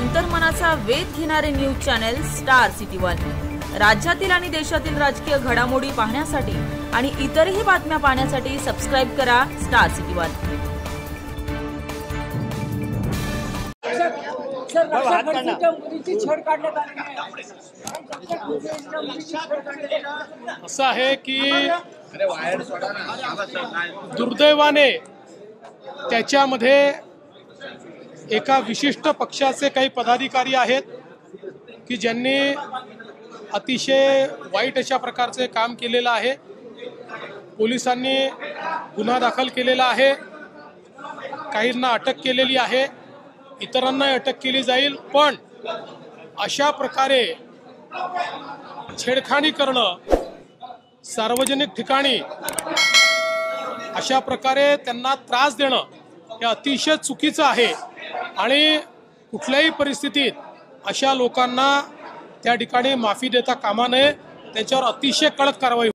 अंतर्मनाचा वेध घेणारे news channel star city one. राज्यातील आणि देशातील राजकीय घडामोडी पाहण्यासाठी आणि इतरही बातम्या पाहण्यासाठी सबस्क्राइब करा स्टार सिटी वन। असं आहे की दुर्दैवाने त्याच्यामध्ये एका विशिष्ट पक्षाचे काही पदाधिकारी आहेत की ज्यांनी अतिशय वाईट अशा प्रकारचे काम केलेलं आहे। पोलिसांनी गुन्हा दाखल केलेला आहे, काहींना अटक केलेली आहे, इतरांना अटक केली जाईल, पण अशा प्रकारे छेडखानी करणं सार्वजनिक ठिकाणी अशा प्रकारे त्यांना त्रास देणं हे अतिशय चुकीचं आहे आणि कुठल्याही परिस्थितीत अशा लोकांना त्या ठिकाणी माफी देता कामा नये, त्याच्यावर अतिशय कडक कारवाई